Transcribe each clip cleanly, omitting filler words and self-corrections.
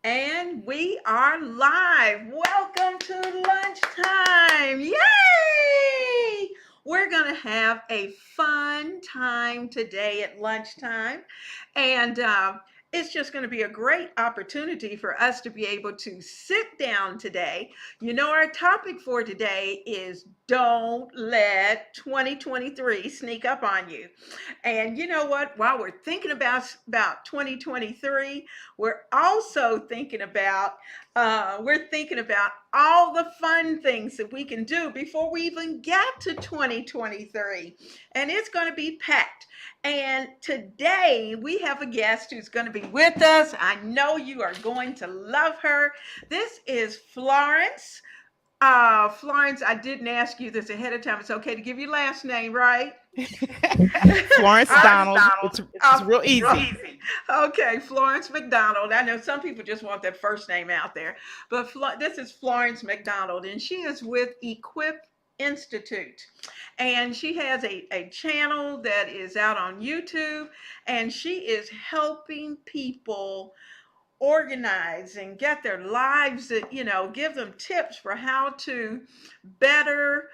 And we are live. Welcome to lunchtime. Yay! We're going to have a fun time today at lunchtime. And it's just going to be a great opportunity for us to be able to sit down today. You know, our topic for today is don't let 2023 sneak up on you. And you know what? While we're thinking about 2023, we're thinking about all the fun things that we can do before we even get to 2023, and it's going to be packed. And today we have a guest who's going to be with us. I know you are going to love her. This is Florence. Florence, I didn't ask you this ahead of time. It's okay to give your last name, right? Florence Donald. It's real Real easy. easy. Okay, Florence McDonald. I know some people just want that first name out there, but this is Florence McDonald, and she is with Equip Institute. And she has a channel that is out on YouTube, and she is helping people organize and get their lives that, give them tips for how to better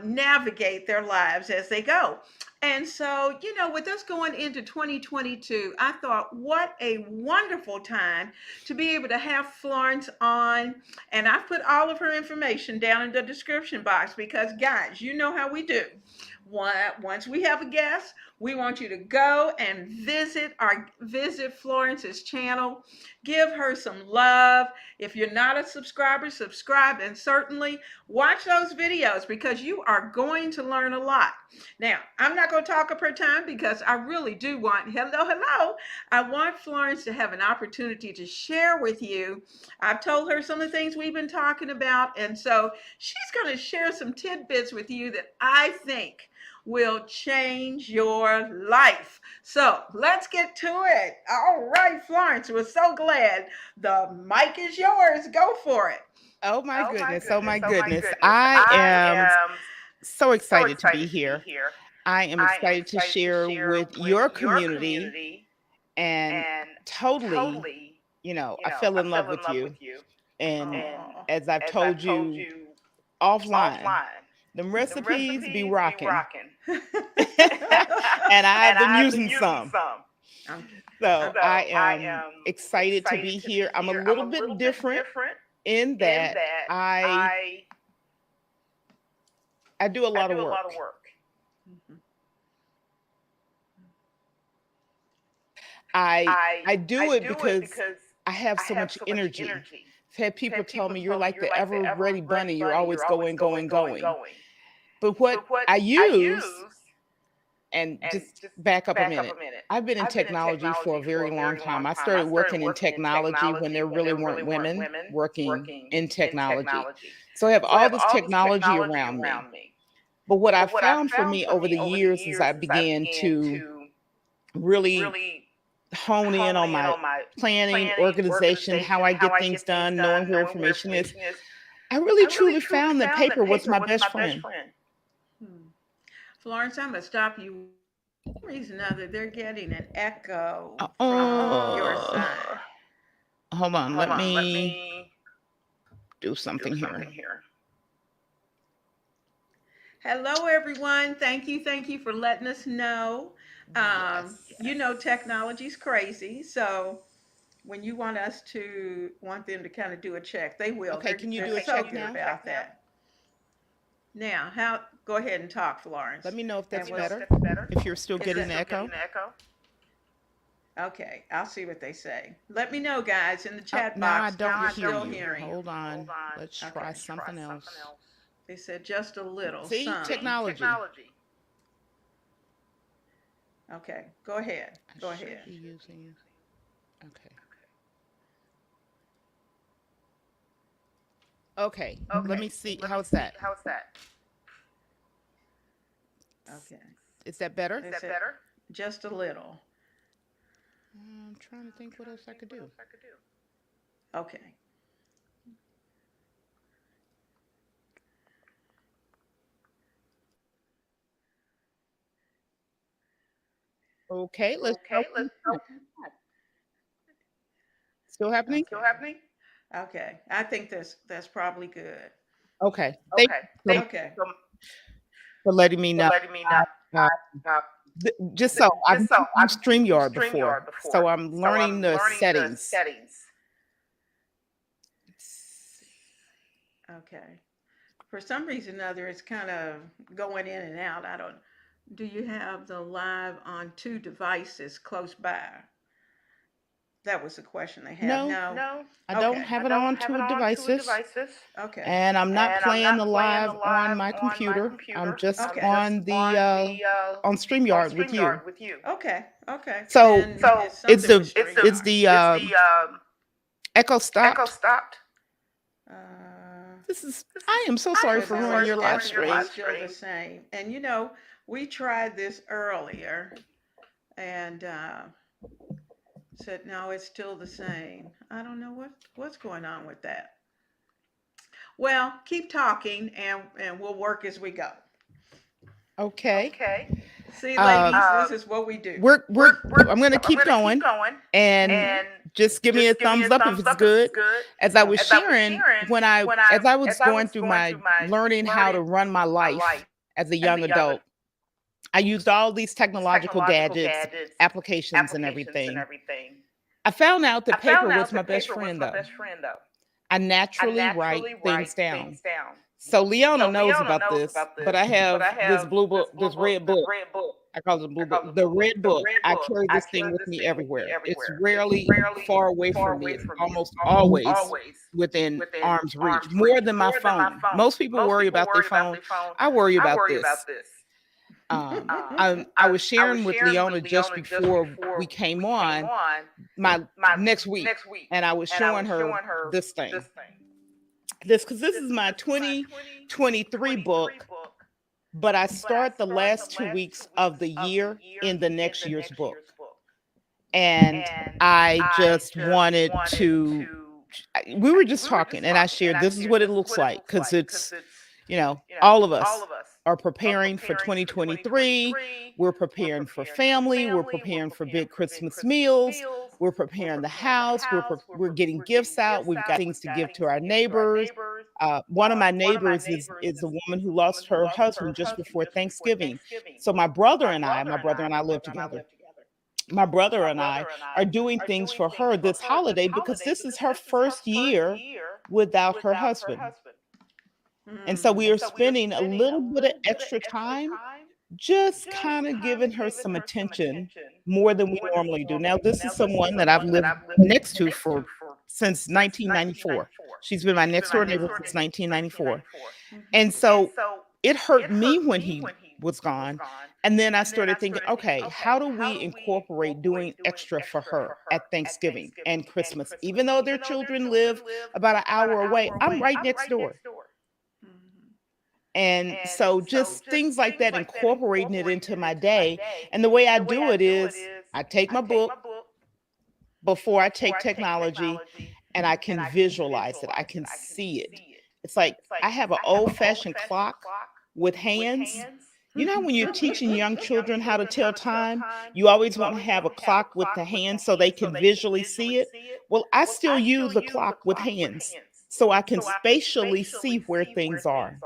navigate their lives as they go. And so, with us going into 2022, I thought, what a wonderful time to be able to have Florence on. And I've put all of her information down in the description box because, guys, you know how we do. Once we have a guest, we want you to go and visit Florence's channel. Give her some love. If you're not a subscriber, subscribe, and certainly watch those videos because you are going to learn a lot. Now, I'm not going to talk up her time because I really do want, hello, I want Florence to have an opportunity to share with you. I've told her some of the things we've been talking about, and so she's going to share some tidbits with you that I think will change your life. So let's get to it. All right, Florence, we're so glad. The mic is yours. Go for it. Oh my Oh my goodness. Oh goodness. my Oh my goodness. goodness. I I am am so so excited to be excited to be here. here. I am I am excited to excited to share share with with your your community community and and totally, totally, I fell I in love fell in with love you. with you. And And as I've as I've told told you you offline, offline, them them recipes be recipes be rocking. rocking. And I've And been I've using been using some. some. I'm, So so I I am am excited to excited be to be here. I'm a here. I'm little a little bit bit different different in in that that I I I do a I lot of do a lot of work. work. I I I do I it do it because because I have I so have much so much energy. energy. I've had I've people had tell people me you're tell me like you're the like the ever ever ready bunny. ready You're bunny. always You're always going, going, going, going, going. going. But what But what I I use, use, and and just just back up a back up a minute. minute. I've been in I've been in technology for a technology for very a long very time. long I time. I started started working in working in technology when technology there when really there really weren't weren't women women working working in in technology. technology. So I have So I all have this all this technology technology around me. around me. But what I But what I found for found me for over me the over the years as I years as I began began to to really really hone in hone on in my on my planning, planning, organization, how organization, I how get I things get things done, knowing done, where knowing where information is, information is. I really I really truly truly found that found paper that was paper my was best my best friend. friend. Florence, I'm going to stop you. For some reason or other, they're getting an echo from your Oh, side. hold on. Hold Let on, let me me do do something here. something here. Hello, everyone. Thank you for letting us know. Yes. Technology's crazy, so when you want them to kind of do a check, they will. Okay, can you They're do a so check good now? about that. Now, how? Go ahead and talk, Let Florence. me know if And that's we'll. better. That's better. If you're still If you're getting the still echo. getting the echo. Okay, I'll see what they say. Let me know, guys, in the Oh, chat now I box if don't you're hear still you. hearing. Hold Hold on. on. Let's try Okay. Try something something else. else. They said just a little, See, some. See, technology. technology. Okay, go ahead. I Go should ahead. be using. Okay. Okay. Let Okay, me see. let me How's see. that? How's that? Okay. Is that better? Is that better? Just a little. I'm trying to think what else I could do. Okay. Okay, let's try Okay, one let's more time. Still happening? Okay. I think that's probably good. Okay. Thank you so much Okay. for letting me know. Uh, just so I've never used StreamYard before, so I'm learning the settings. Okay. For some reason or other, it's kind of going in and out. I don't. Do you have the live on two devices close by? That was the question they have. No, No. I don't Okay. have it on two devices, Okay. and I'm not playing the live on my computer. I'm just Okay. on the on StreamYard with you. Okay. Okay. So Then it's it's something with the StreamYard. echo stopped. Uh, This is. I am so sorry but for no, ruining it's your live definitely stream. still the same. And we tried this earlier and said no, it's still the same. I don't know what's going on with that. Well, keep talking and we'll work as we go. Okay. See, ladies, Um, this is what we do. we're I'm gonna keep going, and just give me a thumbs up if it's good. As I was sharing, as I was going through my learning how to run my life as a young adult, I used all these technological gadgets, applications, and everything. I found out that paper was my best friend, though. I naturally write things down. So Leona knows about this, but I have this blue book, this red book. I call it the blue book. The red book. I carry this thing with me everywhere. It's rarely far away from me. It's almost always within arm's reach, more than my phone. Most people worry about their phone. I worry about this. I was sharing with Leona just before we came on my next week, and I was showing her this thing. Because this is my 2023 book, but I start the last 2 weeks of the year in the next year's book. And I just wanted to, we were just talking, and I shared this is what it looks like, because it's, all of us are preparing for 2023. We're preparing for family. We're preparing for big Christmas meals. We're preparing the house. We're getting gifts out. We've got things to give to our neighbors. One of my neighbors is a woman who lost her husband just before Thanksgiving. So my brother and I live together. My brother and I are doing things for her this holiday because this is her first year without her husband. And so we are spending a little bit of extra time just kind of giving her some attention more than we normally do. Now, this is someone that I've lived next to since 1994. She's been my next door neighbor since 1994. And so it hurt me when he was gone. And then I started thinking, okay, how do we incorporate doing extra for her at Thanksgiving and Christmas? Even though their children live about an hour away, I'm right next door. And so just things like that, incorporating it into my day. And the way I do it is I take my book before I take technology, and I can visualize it. I can see it. It's like I have an old-fashioned clock with hands. You know, when you're teaching young children how to tell time, you always want to have a clock with the hands so they can visually see it. Well, I still use a clock with hands so I can spatially see where things are.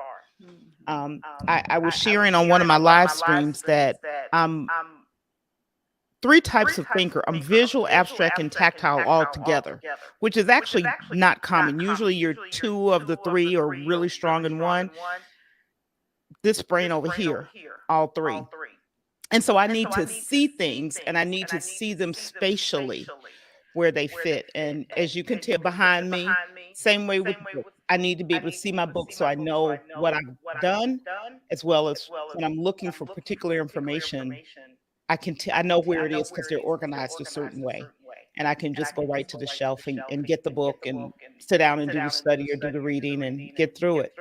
I was sharing on one of my live streams that I'm three types of thinker. I'm visual, abstract, and tactile all together, which is actually not common. Usually you're two of the three or really strong in one. This brain over here, all three. And so I need to see things, and I need to see them spatially where they fit. And as you can tell behind me, same way with the book. I need to be able to see my book so I know what I've done, as well as when I'm looking for particular information, I know where it is because they're organized a certain way. And I can just go right to the shelf and get the book and sit down and do the study or do the reading and get through it.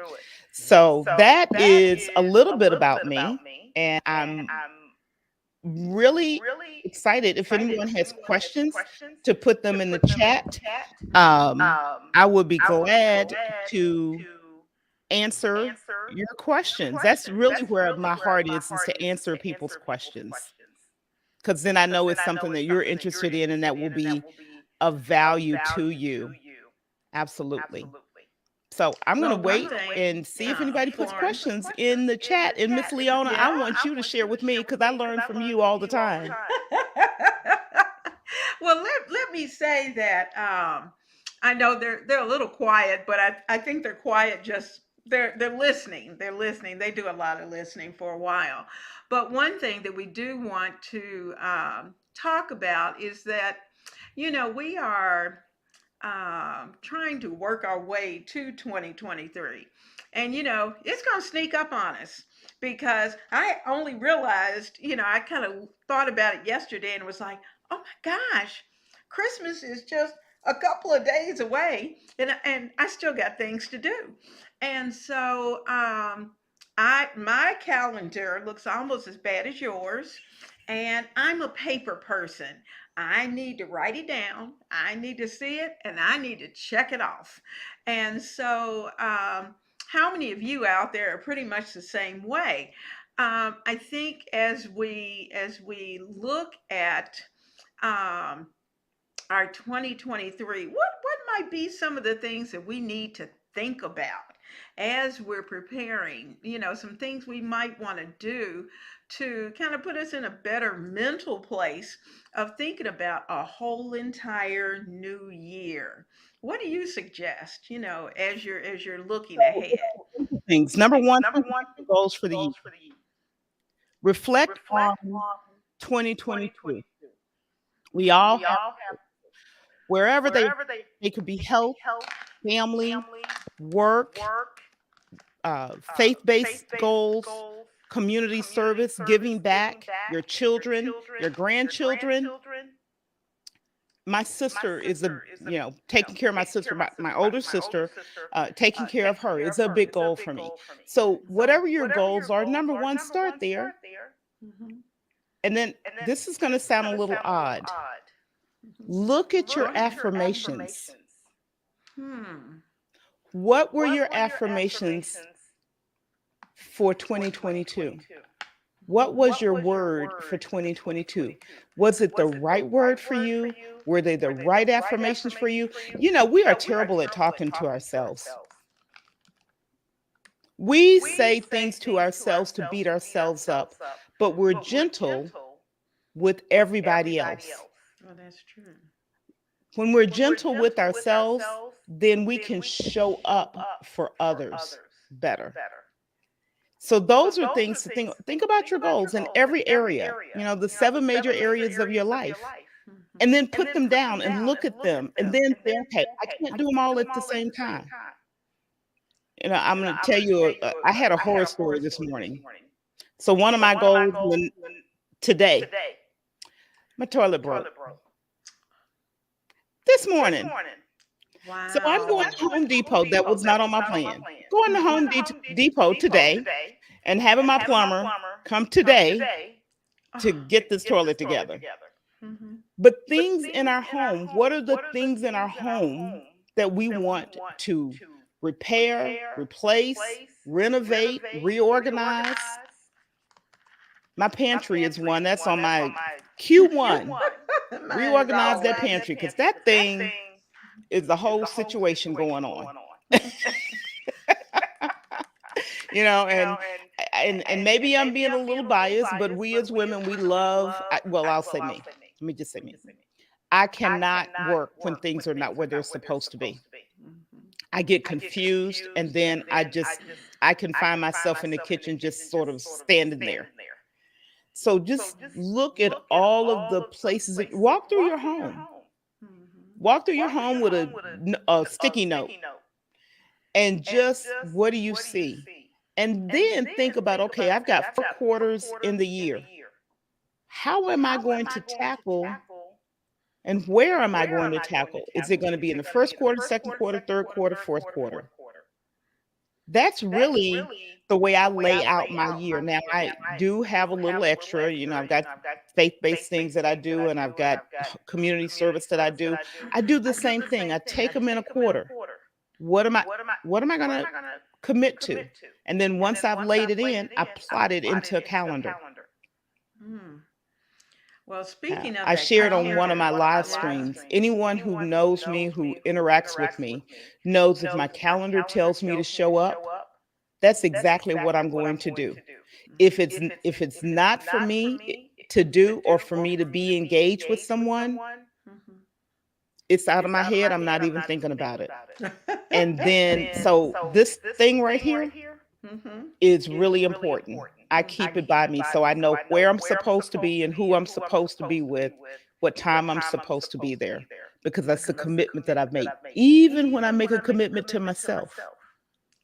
So that is a little bit about me. And I'm really excited. If anyone has questions, to put them in the chat. I would be glad to answer your questions. That's really where my heart is to answer people's questions. Because then I know it's something that you're interested in and that will be of value to you. Absolutely. So I'm going to Well, one wait thing, and see if anybody puts Florence. questions in the chat. And Miss Leona, I Yeah. want you to share with me because I learn from you all the time. Well, let me say that I know they're a little quiet, but I think they're quiet just they're listening. They're listening. They do a lot of listening for a while. But one thing that we do want to talk about is that, we are trying to work our way to 2023. And, it's going to sneak up on us because I only realized, I kind of thought about it yesterday and was like, oh my gosh, Christmas is just a couple of days away and I still got things to do. And so my calendar looks almost as bad as yours. And I'm a paper person. I need to write it down. I need to see it and I need to check it off. And so, how many of you out there are pretty much the same way? I think as we look at um, our 2023, what might be some of the things that we need to think about as we're preparing, some things we might want to do to kind of put us in a better mental place of thinking about a whole entire new year. What do you suggest, as you're looking So, ahead? things. Number one, think about your goals for the year. Reflect on 2022. We all have, wherever they could be health, family, work, faith-based goals, community service, giving back, your children, your grandchildren. My sister is taking care of my sister, my older sister, taking care of her is a big goal for me. So whatever your goals are, number one, start there. Mhm. And then this is going to sound a little odd. Look at your affirmations. Hmm. What were your affirmations for 2022? What was your word for 2022? Was it the right word for you? Were they the right affirmations for you? We are terrible at talking to ourselves. We say things to ourselves to beat ourselves up, but we're gentle with everybody else. Well, that's true. When we're gentle with ourselves, then we can show up for others better. So those are things to think about your goals in every area, the 7 major areas of your life, Mhm. and then put them down and look at them and then say, okay, I can't do them all at the same time. I'm going to tell you, I had a horror story this morning. So one of my goals today, my toilet broke this morning. Wow. So I'm going to Home Depot. That was not on my plan. Going to Home Depot today and having my plumber come today to get this toilet together. Mhm. But things in our home, what are the things in our home that we want to repair, replace, renovate, reorganize? My pantry is one that's on my Q1. Mine is Reorganize that always. pantry because that thing is the whole situation going on. And maybe I'm being a little biased, but we as women, we love, I'll say me. Let me just say me. I cannot work when things are not where they're supposed to be. Mhm. I get confused, and then I can find myself in the kitchen just sort of standing there. So just look at all of the places, walk through your home. Mhm. Walk through your home with a sticky note and just what do you see? And then think about, okay, I've got 4 quarters in the year. How am I going to tackle and where am I going to tackle? Is it going to be in the first quarter, second quarter, third quarter, fourth quarter? That's really the way I lay out my year. Now, I do have a little extra, I've got faith-based things that I do, and I've got community service that I do. I do the same thing. I take them in a quarter. What am I going to commit to? And then once I've laid it in, I plot it into a calendar. Hmm. Well, speaking of I that shared on one of calendar, my live yeah. streams. Anyone who knows me, who interacts with me, knows if my calendar tells me to show up, that's exactly what I'm going to do. If it's not for me to do or for me to be engaged with someone, Mhm. it's out of my head. I'm not even thinking about it. And then, so this thing right here Mhm. is really important. I keep it by me so I know where I'm supposed to be and who I'm supposed to be with, what time I'm supposed to be there, because that's the commitment that I've made. Even when I make a commitment to myself,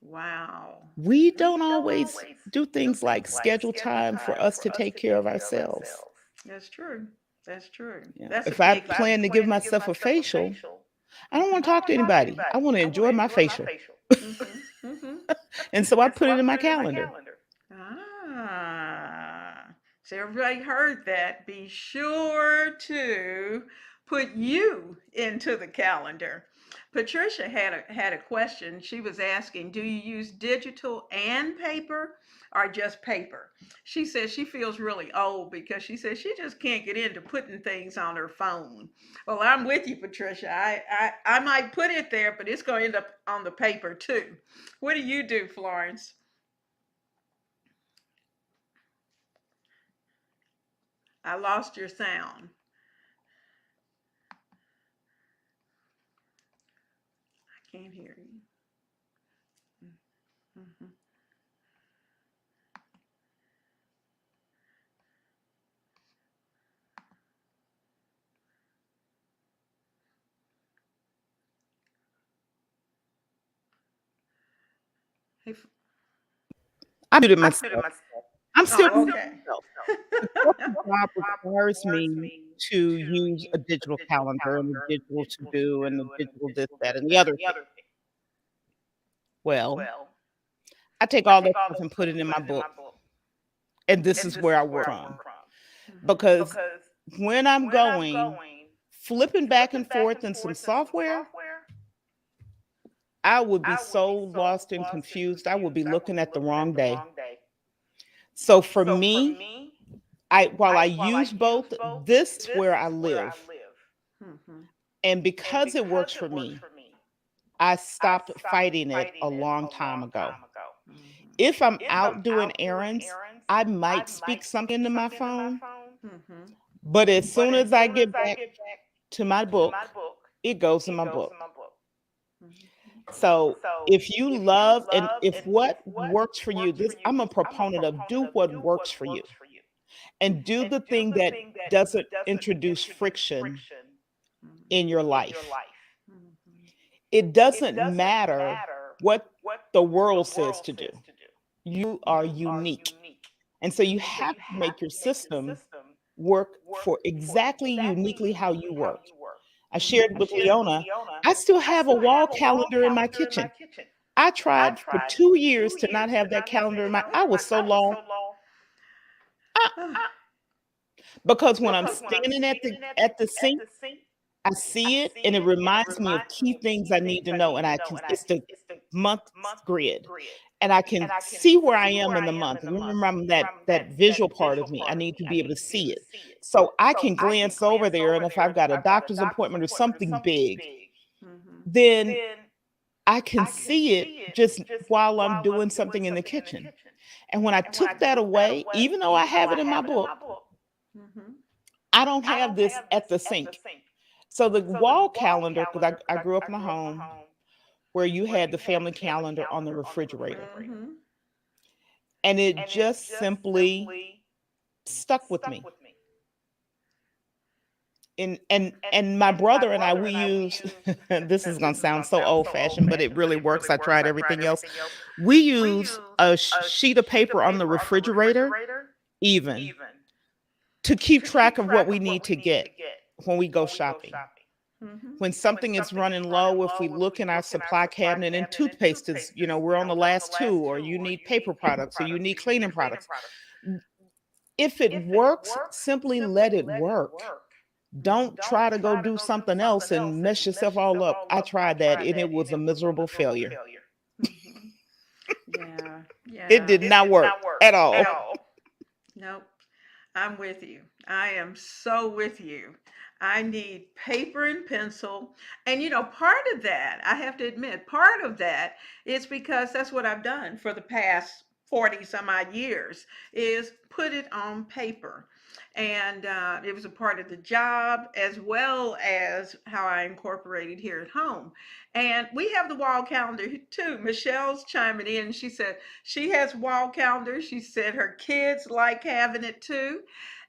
Wow. we don't always do things like schedule time for us to take care of ourselves. That's true. That's true. You know, That's a if I big one. plan to give myself a facial, I don't Mhm. want to talk to anybody. I want to enjoy my facial. Mhm. Mhm. And so I put it in my calendar. Ah, so everybody heard that. Be sure to put you into the calendar. Patricia had a question. She was asking, do you use digital and paper or just paper? She says she feels really old because she says she just can't get into putting things on her phone. Well, I'm with you, Patricia. I might put it there, but it's going to end up on the paper too. What do you do, Florence? I lost your sound. I can't hear you. Mhm. Hey, I do it myself. I'm still oh, doing it okay. myself. The corporate job requires me to use a digital calendar and a digital to do and a digital this, that, and the other thing. Well, I take all that stuff and put it in my book. And this is where I work from. Mhm. Because when I'm going, flipping back and forth in some software, I would be so lost and confused. I would be looking at the wrong day. So for me, while I use both, this is where I live. Mhm. And because it works for me, I stopped fighting it a long time ago. Mhm. If I'm out doing errands, I might speak something into my phone, Mhm. but as soon as I get back to my book, it goes in my book. Mhm. So if you love and if what works for you, this I'm a proponent of do what works for you and do the thing that doesn't introduce friction in your life. Mhm. It doesn't matter what the world says to do. You are unique. And so you have to make your system work for exactly uniquely how you work. I shared Mhm. with Leona, I still have a wall calendar in my kitchen. I tried for 2 years to not have that calendar in my, I was so lost. I, Ah, because when I'm standing at the sink, I see it and it reminds me of key things I need to know. And I can, it's the month grid. And I can see where I am in the month. And remember, I'm that visual part of me. I need to be able to see it. So I can glance over there. And if I've got a doctor's appointment or something big, mhm. then I can see it just while I'm doing something in the kitchen. And when I took that away, even though I have it in my book, Mhm. I don't have this at the sink. So the wall calendar, because I grew up in a home where you had the family calendar on the refrigerator. Mhm. And it just simply stuck with me. And my brother and I, we use this is gonna sound so old fashioned, but it really works. I tried everything else. We use a sheet of paper on the refrigerator, even to keep track of what we need to get when we go shopping. Mhm. When something is running low, if we look in our supply cabinet and toothpaste is, we're on the last two, or you need paper products, or you need cleaning products. If it works, simply let it work. Don't try to go do something else and mess yourself all up. I tried that and it was a miserable failure. Mhm. Yeah. It Yeah. did not work at all. Nope. I'm with you. I am so with you. I need paper and pencil. And part of that, I have to admit, part of that is because that's what I've done for the past 40 some odd years is put it on paper. And it was a part of the job as well as how I incorporated here at home. And we have the wall calendar too. Michelle's chiming in. She said she has wall calendars. She said her kids like having it too.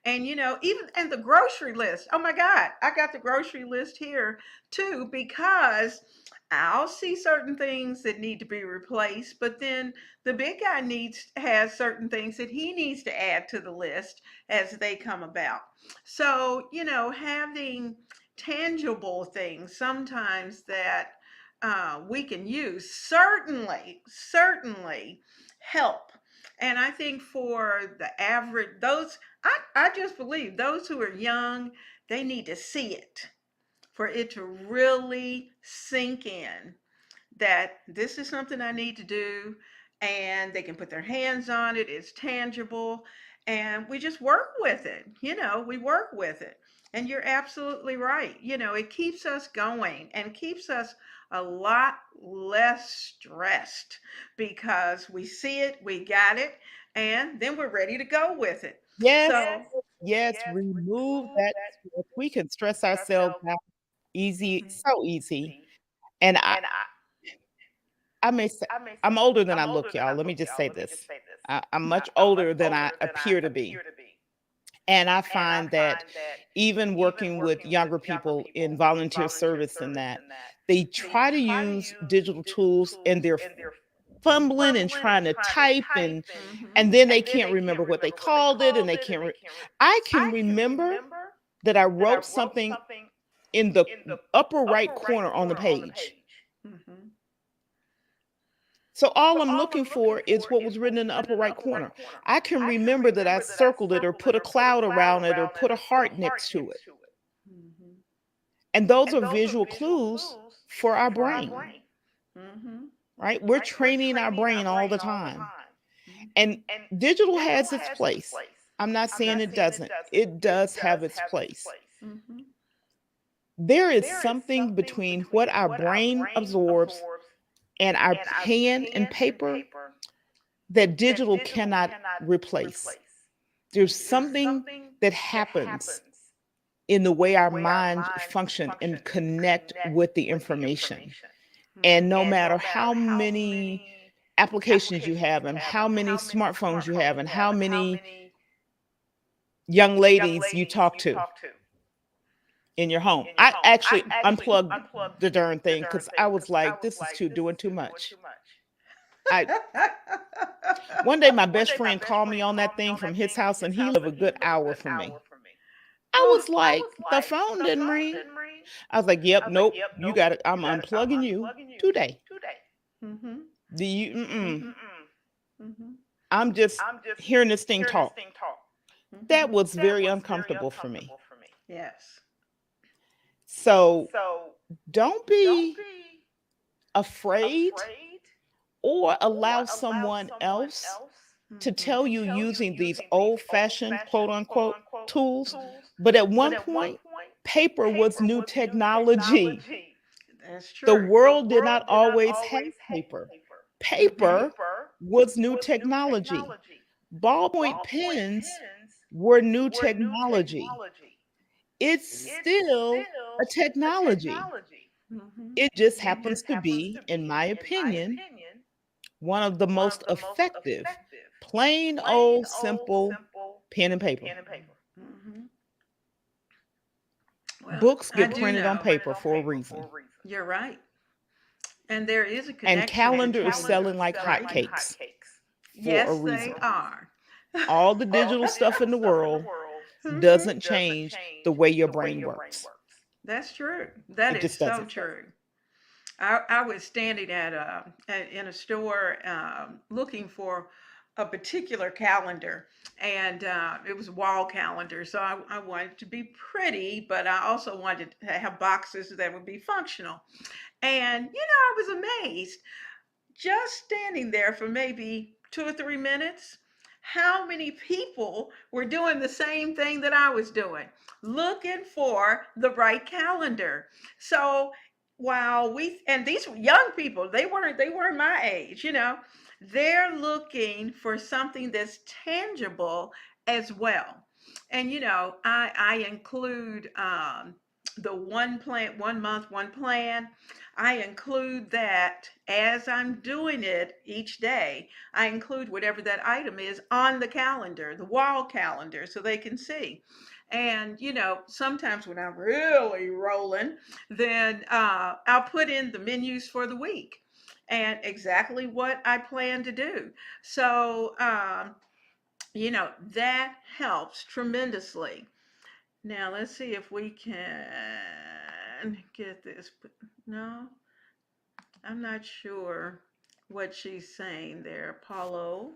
And even and the grocery list. Oh my God, I got the grocery list here too because I'll see certain things that need to be replaced, but then the big guy has certain things that he needs to add to the list as they come about. So, having tangible things sometimes that we can use certainly help. And I think for the average, I just believe those who are young, they need to see it for it to really sink in that this is something I need to do, and they can put their hands on it. It's tangible, and we just work with it. We work with it. And you're absolutely right. It keeps us going and keeps us a lot less stressed because we see it, we got it, and then we're ready to go with it. Yes, So, yes, remove that stress. We can stress ourselves out easy, so easy. And I may say I'm older than I look, y'all. Let me just say this. I'm much older than I appear to be. And I find that even working with younger people in volunteer service and that, they try to use digital tools and they're fumbling and trying to type and then they can't remember what they called it and they can't I can remember that I wrote something in the upper right corner on the page. mhm. So all I'm looking for is what was written in the upper right corner. I can remember that I circled it or put a cloud around it or put a heart next to it. Mhm. And those are visual clues for our brain, Mhm. right? We're training our brain all the time. Mhm. And digital has its place. I'm not saying it doesn't. It does have its place. Mhm. There is something between what our brain absorbs and our pen and paper that digital cannot replace. There's something that happens in the way our minds function and connect with the information. And no matter how many applications you have and how many smartphones you have and how many young ladies you talk to in your home. I actually unplugged the darn thing because I was like, this is doing too much. I One day my best friend called me on that thing from his house and he lived a good hour from me. I Oh. was like, the phone didn't ring. I was like, yep, nope, you got it. I'm unplugging you today. Mhm. Do you? Mhm. Mhm. I'm just hearing this thing talk. That Mhm. was very uncomfortable for me. Yes. So don't be afraid or allow someone else to Mhm. tell you using these old fashioned quote unquote tools. But at one point, paper was new technology. That's The true. world did not always have paper. Paper was new technology. Ballpoint pens were new technology. It's still a technology. Mhm. It just happens to be, in my opinion, one of the most effective, plain old simple pen and paper. Mhm. Well, Books I get do printed on know. paper for a reason. You're right. And there is a And connection calendars between, selling like right? hotcakes for a Yes, they reason. are. All the digital stuff in the world Mhm. doesn't change the way your brain works. That's true. That It is just so doesn't. true. I was standing in a store looking for a particular calendar, and it was a wall calendar. So I wanted it to be pretty, but I also wanted to have boxes that would be functional. And I was amazed just standing there for maybe 2 or 3 minutes how many people were doing the same thing that I was doing, looking for the right calendar. So while we, and these young people, they weren't my age, they're looking for something that's tangible as well. And I include the one plan, 1 month, one plan. I include that as I'm doing it each day. I include whatever that item is on the calendar, the wall calendar, so they can see. And sometimes when I'm really rolling, then I'll put in the menus for the week and exactly what I plan to do. So that helps tremendously. Now let's see if we can get this. No, I'm not sure what she's saying there, Paulo.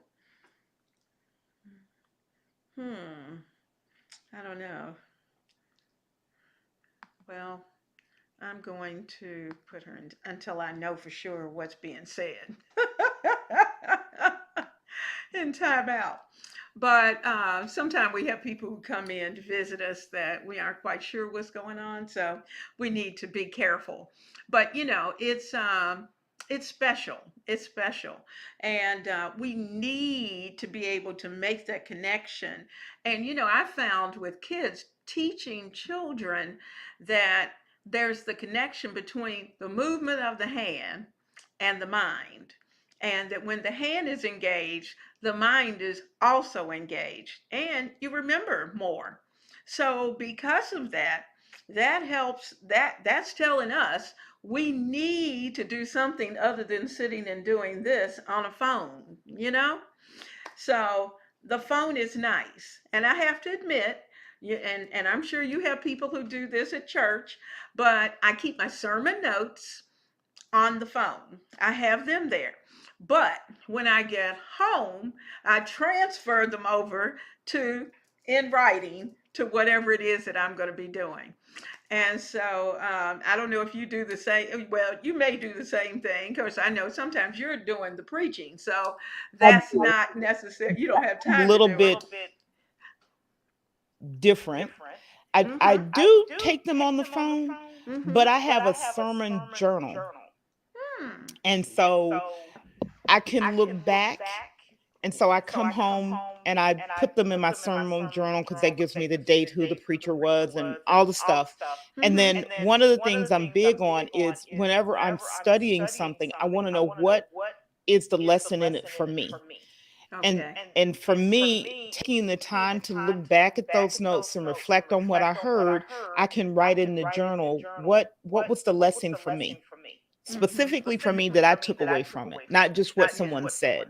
I don't know. Well, I'm going to put her in until I know for sure what's being said in timeout. But sometimes we have people who come in to visit us that we aren't quite sure what's going on, so we need to be careful. But it's special. It's special, and we need to be able to make that connection. And I found with kids teaching children that there's the connection between the movement of the hand and the mind, and that when the hand is engaged, the mind is also engaged and you remember more. So because of that, that helps, that's telling us we need to do something other than sitting and doing this on a phone. So the phone is nice, and I have to admit, and I'm sure you have people who do this at church, but I keep my sermon notes on the phone. I have them there. But when I get home, I transfer them over to in writing to whatever it is that I'm going to be doing. And so I don't know if you do the same. Well, you may do the same thing because I know sometimes you're doing the preaching. So I that's do not necessary. You don't have a time to little do it. bit different. I Mm-hmm. do take them on the phone, Mm-hmm. but I have a sermon journal. Hmm. And so I can look back. And so I come home and I put them in my sermon journal because that gives me the date, who the preacher was, and all the stuff. And Mm-hmm. then one of the things I'm big on is whenever I'm studying something, I want to know what is the lesson in it for me. And Okay. and for me, taking the time to look back at those notes and reflect on what I heard, I can write in the journal what was the lesson for me, Mm-hmm. specifically for me, that I took away from it, not just what someone said.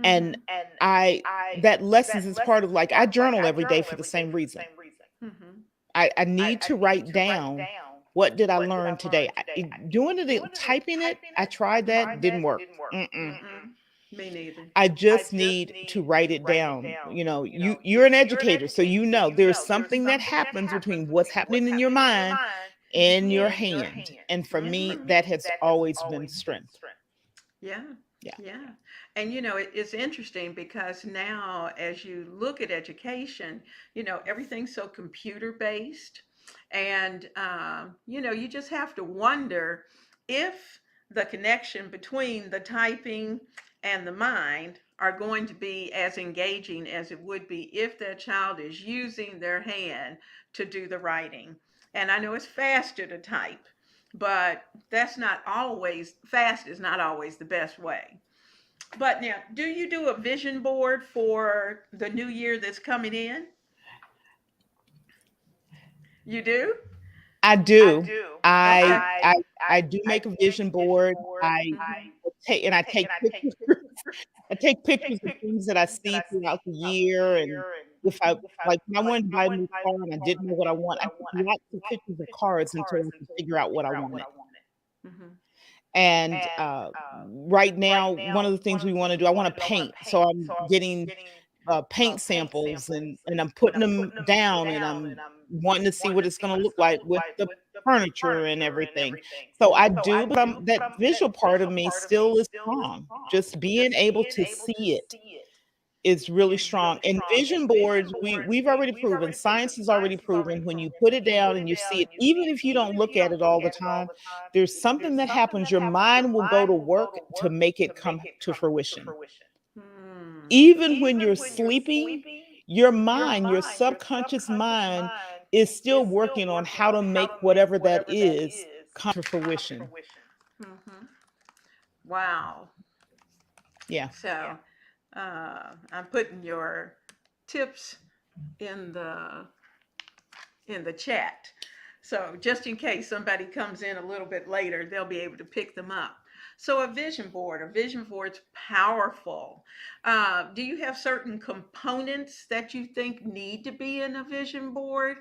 And Mm-hmm. I that lessons is part of, like, I journal every day for the same reason. Mm-hmm. I need to write down what did I learn today. Doing it, typing it, I tried that, didn't work. Mm-mm. Mm-mm. Me neither. I just need to write it down. You're an educator, so there's something that happens between what's happening in your mind and your hand. And for me, Mm-hmm. that has always been strength. Yeah. Yeah. Yeah. And it's interesting because now, as you look at education, everything's so computer based. And, you just have to wonder if the connection between the typing and the mind are going to be as engaging as it would be if that child is using their hand to do the writing. And I know it's faster to type, but fast is not always the best way. But now, do you do a vision board for the new year that's coming in? You do? I do. Okay. I do make a vision board. Mhm. I take pictures. I take pictures of things that I see throughout the year, and if I like, when I wanted to buy a new car and I didn't know what I want, I took lots of pictures of cars until I could figure out what I wanted. Mhm. And right now, one of the things we want to do, I want to paint, so I'm getting paint samples, and I'm putting them down, and I'm wanting to see what it's going to look like with the furniture and everything. So I do, but that visual part of me still is strong. Just being able to see it is really strong. And vision boards, we've already proven, science has already proven when you put it down and you see it, even if you don't look at it all the time, there's something that happens. Your mind will go to work to make it come to fruition. Hmm. Even when you're sleeping, your mind, your subconscious mind is still working on how to make whatever that is come to fruition. Hmm. Wow. Yeah. So I'm putting your tips in the chat. So just in case somebody comes in a little bit later, they'll be able to pick them up. So a vision board's powerful. Do you have certain components that you think need to be in a vision board?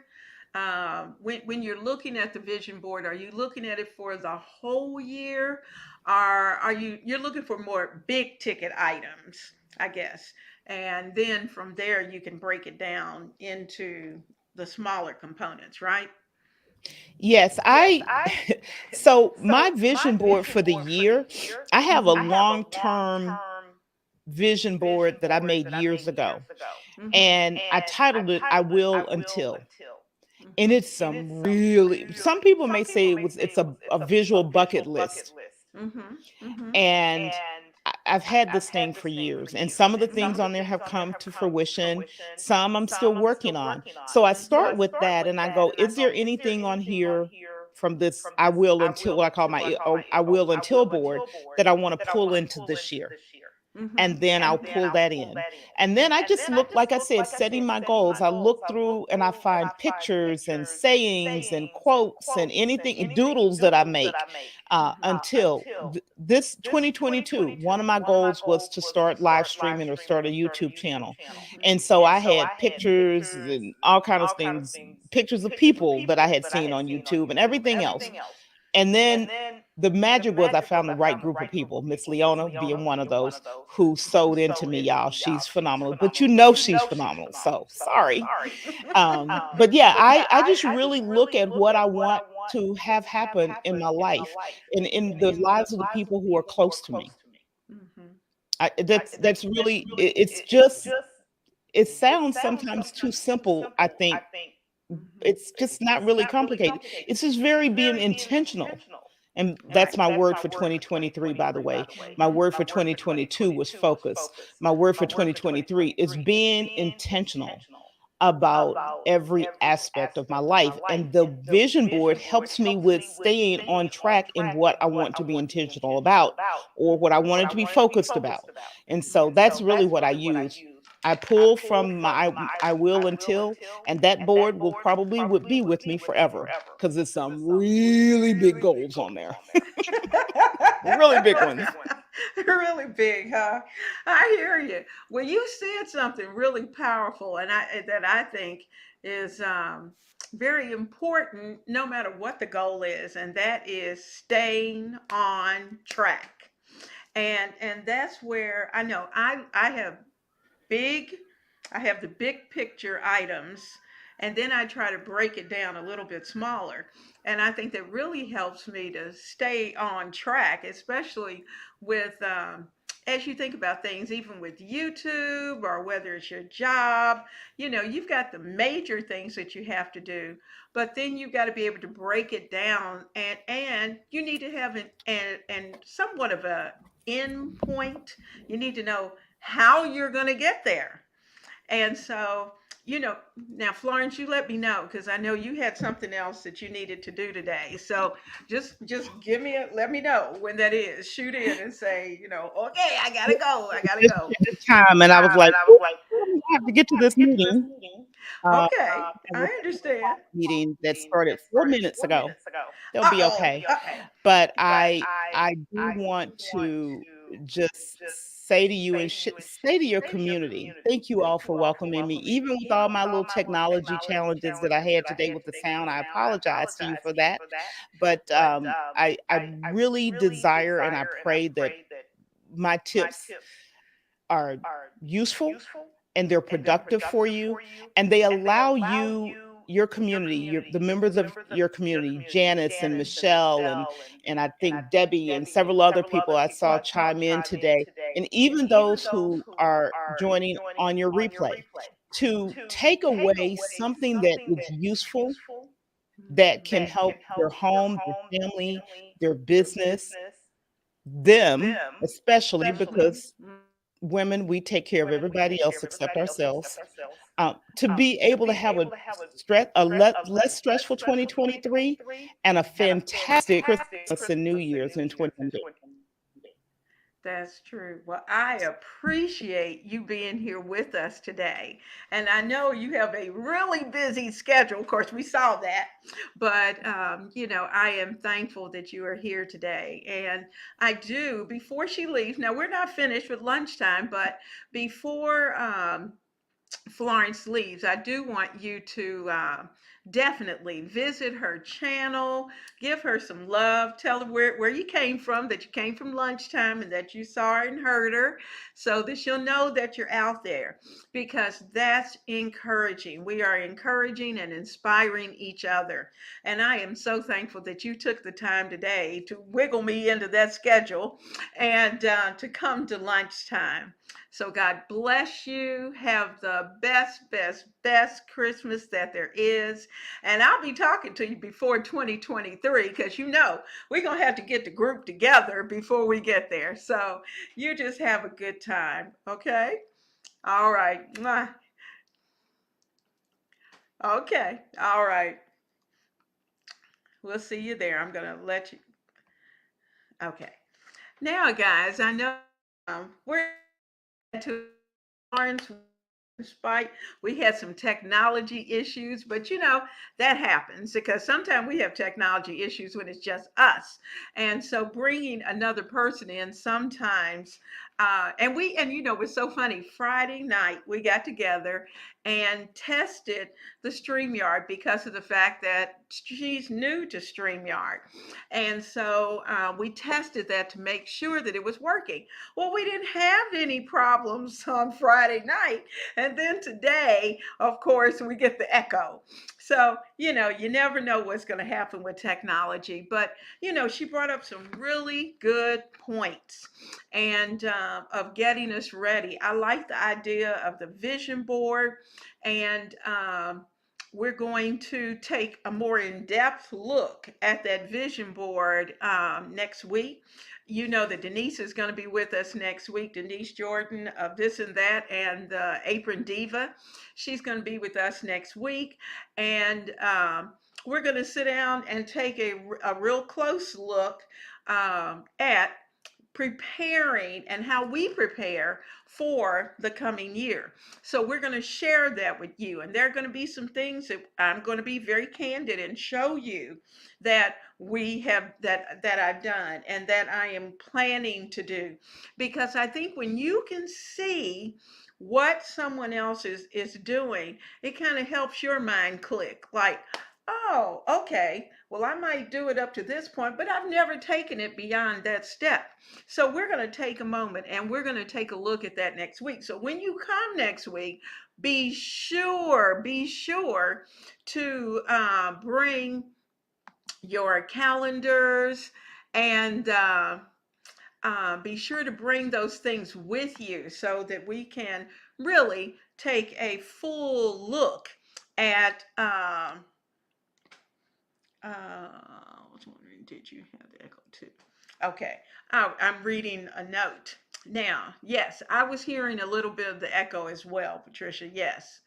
When you're looking at the vision board, are you looking at it for the whole year? Or are you're looking for more big ticket items, I guess? And then from there you can break it down into the smaller components, right? Yes, so my vision board for the year, I have a Mhm. long-term vision board that I made years ago, Mhm. and I titled it I Will Until. And Mhm. it's some really, some people may say it's a visual bucket list. Mhm. Mhm. And I've had this thing for years, and some of the things on there have come to fruition. Some I'm still working on. So I start with that, and I go, "Is there anything on here from this I will until what I call my I will until board that I want to pull into this year?" Mhm. And then I'll pull that in. And then I just look, like I said, setting my goals. I look through and I find pictures and sayings and quotes and anything, doodles that I make until this 2022. One of my goals was to start live streaming or start a YouTube channel. Mhm. And so I had pictures and all kinds of things, pictures of people that I had seen on YouTube and everything else. And then the magic was I found the right group of people, Miss Leona being one of those who sewed into me, y'all. She's phenomenal, but you know she's phenomenal. So sorry. But yeah, I just really look at what I want to have happen in my life and in the lives of the people who are close to me. Mhm. That's really it's just it sounds sometimes too simple, I think. Mhm. It's just not really complicated. It's just very being intentional. And that's my word for 2023, by the way. My Mhm. word for 2022 was focus. My word for 2023 is being intentional about every aspect of my life. And the vision board helps me with staying on track in what I want to be intentional about or what I wanted to be focused about. And so that's really what I use. I pull from my I will until, and that board will probably would be with me forever because there's some really big goals on there. Really big ones. Really big, huh? I hear you. Well, you said something really powerful, and I think is very important, no matter what the goal is, and that is staying on track. And that's where I know I have big I have the big picture items, and then I try to break it down a little bit smaller. And I think that really helps me to stay on track, especially with as you think about things, even with YouTube or whether it's your job. You've got the major things that you have to do, but then you've got to be able to break it down, and you need to have an somewhat of a end point. You need to know how you're going to get there. And so, now Florence, you let me know because I know you had something else that you needed to do today. So just let me know when that is. Shoot in and say, okay, I gotta go. I gotta Just go. at this time, and I was like, "Oh, I have to get to this meeting." Uh, Okay, I I was at understand. a meeting that started 4 minutes ago. They'll be Uh-oh. okay. But I do want to just say to you and say to your community, thank you all for welcoming me, even with all my little technology challenges that I had today with the sound. I apologize to you for that, but I really desire and I pray that my tips are useful and they're productive for you and they allow you your community, the members of your community, Janice and Michelle, and I think Debbie and several other people I saw chime in today, and even those who are joining on your replay, to take away something that is useful, that can help their home, their family, their business, them especially, because women, we take care of everybody else except ourselves. To be able to have less stressful 2023 and a fantastic Christmas and New Year's in 2020. That's true. Well, I appreciate you being here with us today. And I know you have a really busy schedule. Of course, we saw that. But, I am thankful that you are here today. And I do, before she leaves, now we're not finished with lunchtime, but before Florence leaves, I do want you to definitely visit her channel, give her some love, tell her where you came from, that you came from lunchtime and that you saw her and heard her, so that she'll know that you're out there, because that's encouraging. We are encouraging and inspiring each other. And I am so thankful that you took the time today to wiggle me into that schedule and to come to lunchtime. So God bless you. Have the best, best, best Christmas that there is. And I'll be talking to you before 2023, because we're going to have to get the group together before we get there. So you just have a good time. Okay? All right. Mwah. Okay. All right. We'll see you there. I'm going to let you. Okay. Now, guys, I know we're to Florence. Despite we had some technology issues, but that happens, because sometimes we have technology issues when it's just us, and so bringing another person in sometimes, it's so funny. Friday night we got together and tested the StreamYard, because of the fact that she's new to StreamYard, and so we tested that to make sure that it was working. Well, we didn't have any problems on Friday night. And then today, of course, we get the echo. So, you never know what's going to happen with technology. But, she brought up some really good points, and of getting us ready. I like the idea of the vision board, and we're going to take a more in-depth look at that vision board next week. You know that Denise is going to be with us next week. Denise Jordan of This and That and the Apron Diva. She's going to be with us next week. And we're going to sit down and take a real close look at preparing and how we prepare for the coming year. So we're going to share that with you, and there are going to be some things that I'm going to be very candid and show you that we have that I've done and that I am planning to do, because I think when you can see what someone else is doing, it kind of helps your mind click, like, oh, okay, well, I might do it up to this point, but I've never taken it beyond that step. So we're going to take a moment and we're going to take a look at that next week. So when you come next week, be sure to bring your calendars, and be sure to bring those things with you, so that we can really take a full look at I was wondering, did you have the echo too? Okay, I'm reading a note. Now, yes, I was hearing a little bit of the echo as well, Patricia. Yes.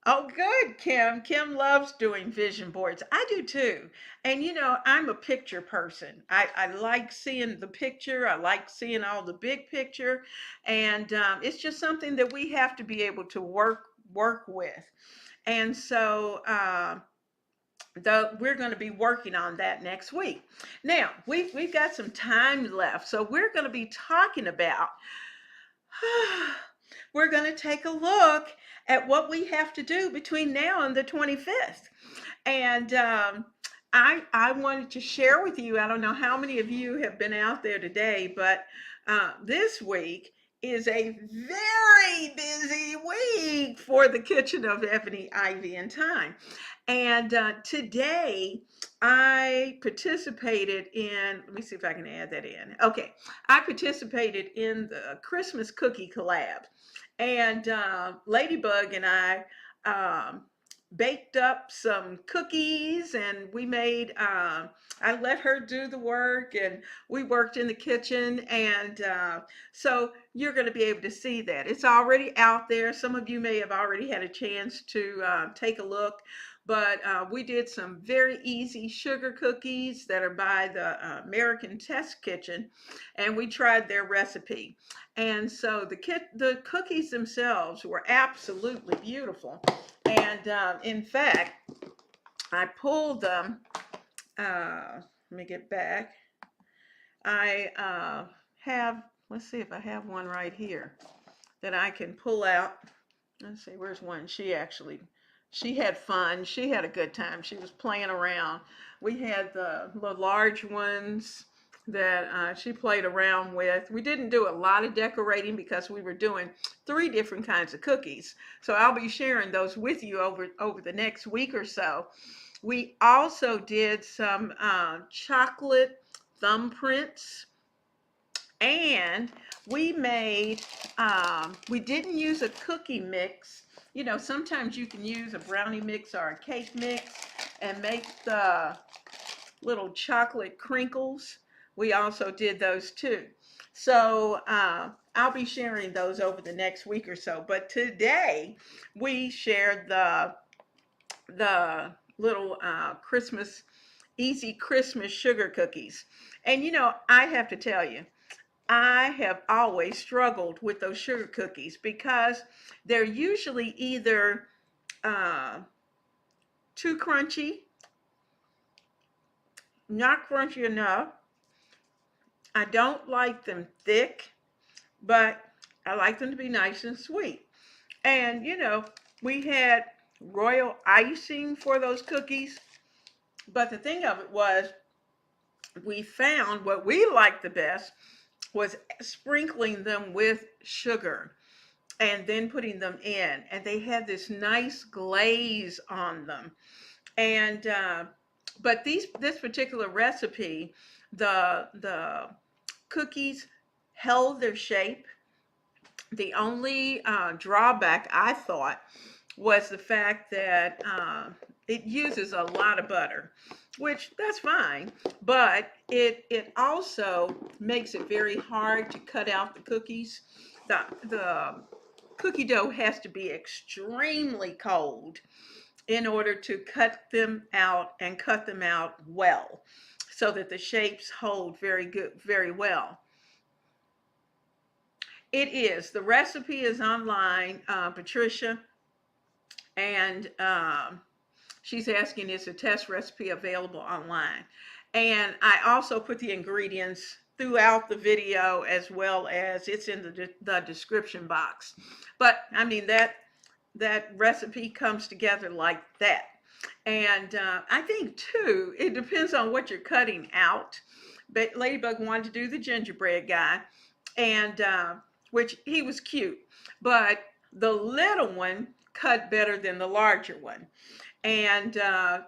Oh, good, Kim. Kim loves doing vision boards. I do too. And I'm a picture person. I like seeing the picture. I like seeing all the big picture. And it's just something that we have to be able to work with. And so, we're going to be working on that next week. Now, we've got some time left, so we're going to be talking about we're going to take a look at what we have to do between now and the 25th. And I wanted to share with you, I don't know how many of you have been out there today, but this week is a very busy week for the kitchen of Ebony, Ivy, and Thyme. And today I participated in, let me see if I can add that in. Okay, I participated in the Christmas cookie collab. And Ladybug and I um, baked up some cookies and we made, I let her do the work and we worked in the kitchen. And so you're going to be able to see that. It's already out there. Some of you may have already had a chance to take a look. But we did some very easy sugar cookies that are by the American Test Kitchen, and we tried their recipe. And so the cookies themselves were absolutely beautiful. And in fact, I pulled them. Let me get back. I have, let's see if I have one right here that I can pull out. Let's see, where's one? She had fun. She had a good time. She was playing around. We had the large ones that she played around with. We didn't do a lot of decorating because we were doing 3 different kinds of cookies. So I'll be sharing those with you over the next week or so. We also did some chocolate thumbprints, and we made, we didn't use a cookie mix. You know, sometimes you can use a brownie mix or a cake mix and make the little chocolate crinkles. We also did those too. So I'll be sharing those over the next week or so. But today we shared the little easy Christmas sugar cookies. And you know, I have to tell you, I have always struggled with those sugar cookies because they're usually either too crunchy, not crunchy enough. I don't like them thick, but I like them to be nice and sweet. And you know, we had royal icing for those cookies, but the thing of it was, we found what we liked the best was sprinkling them with sugar and then putting them in, and they had this nice glaze on them. And but this particular recipe, the cookies held their shape. The only drawback I thought was the fact that it uses a lot of butter, which that's fine, but it also makes it very hard to cut out the cookies. The cookie dough has to be extremely cold in order to cut them out and cut them out well so that the shapes hold very well. It is. The recipe is online, Patricia, and she's asking, is the test recipe available online? And I also put the ingredients throughout the video as well as it's in the description box. But I mean, that recipe comes together like that. And I think too, it depends on what you're cutting out. But Ladybug wanted to do the gingerbread guy, and which he was cute, but the little one cut better than the larger one. And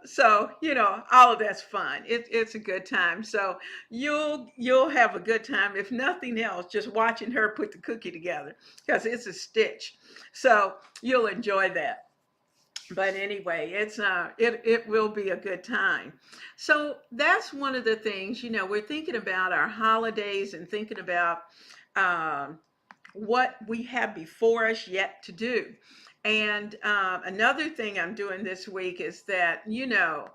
so you know, all of that's fun. It's a good time. So you'll have a good time, if nothing else, just watching her put the cookie together, because it's a stitch. So you'll enjoy that. But anyway, it will be a good time. So that's one of the things, you know, we're thinking about our holidays and thinking about what we have before us yet to do. And another thing I'm doing this week is that, you know,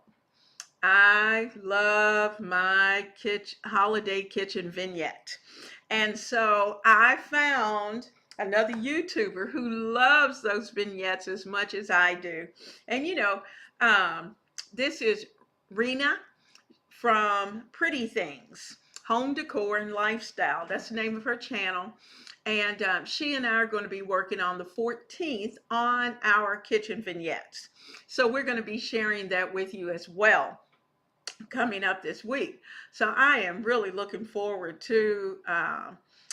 I love my holiday kitchen vignette. And so I found another YouTuber who loves those vignettes as much as I do. And, you know, this is Rena from Pretty Things, Home Decor and Lifestyle. That's the name of her channel. And she and I are going to be working on the 14th on our kitchen vignettes. So we're going to be sharing that with you as well coming up this week. So I am really looking forward to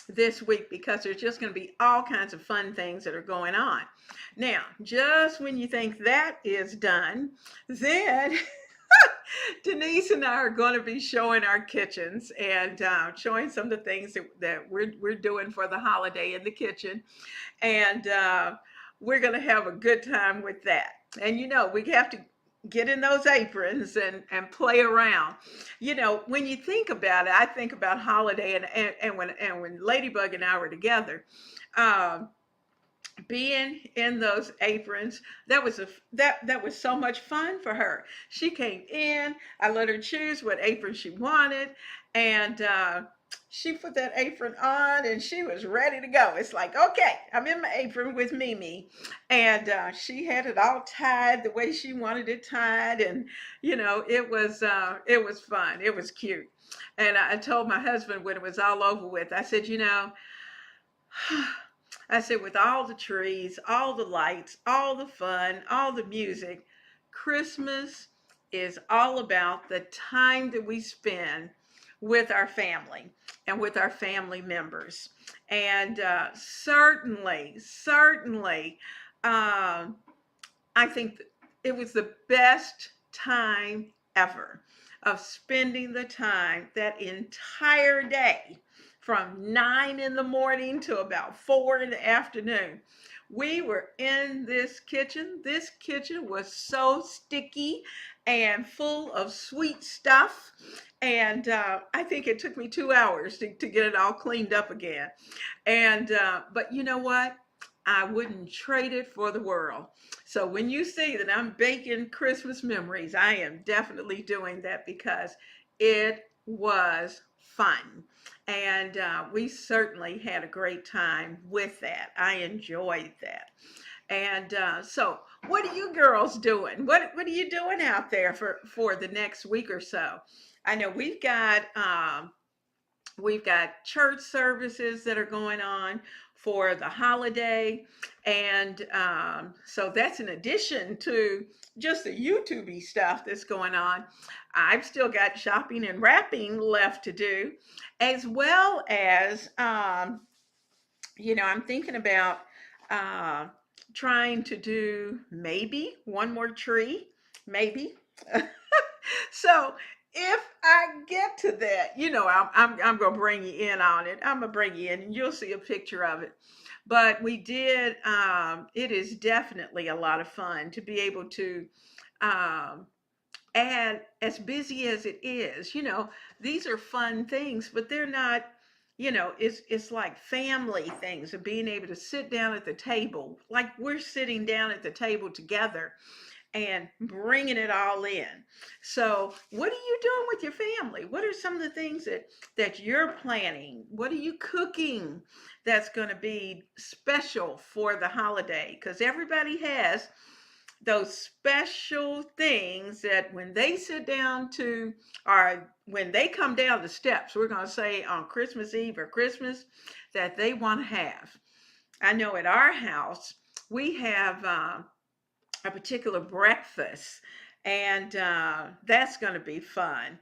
this week because there's just going to be all kinds of fun things that are going on. Now, just when you think that is done, then Denise and I are going to be showing our kitchens and showing some of the things that we're doing for the holiday in the kitchen. And we're going to have a good time with that. And we have to get in those aprons and play around. When you think about it, I think about holiday and when Ladybug and I were together. Um, Being in those aprons, that was so much fun for her. She came in, I let her choose what apron she wanted, and she put that apron on and she was ready to go. It's like, okay, I'm in my apron with Mimi, and she had it all tied the way she wanted it tied, and it was fun, it was cute. And I told my husband when it was all over with, I said, I said, with all the trees, all the lights, all the fun, all the music, Christmas is all about the time that we spend with our family and with our family members. And certainly, um, I think it was the best time ever of spending the time that entire day from 9 in the morning to about 4 in the afternoon. We were in this kitchen. This kitchen was so sticky and full of sweet stuff. And I think it took me 2 hours to get it all cleaned up again. And but you know what? I wouldn't trade it for the world. So when you see that I'm baking Christmas memories, I am definitely doing that because it was fun. And we certainly had a great time with that. I enjoyed that. And so, what are you girls doing? What are you doing out there for the next week or so? I know we've got church services that are going on for the holiday. And so that's in addition to just the YouTube stuff that's going on. I've still got shopping and wrapping left to do, as well as, I'm thinking about uh, trying to do maybe one more tree, maybe. So if I get to that, I'm gonna bring you in on it. I'm gonna bring you in, and you'll see a picture of it. But we did. It is definitely a lot of fun to be able to. Um, and as busy as it is, these are fun things, but they're not. It's like family things of being able to sit down at the table, like we're sitting down at the table together and bringing it all in. So, what are you doing with your family? What are some of the things that you're planning? What are you cooking that's going to be special for the holiday? Because everybody has those special things that when they sit down to, or when they come down the steps, we're going to say on Christmas Eve or Christmas, that they want to have. I know at our house, we have a particular breakfast, and that's going to be fun.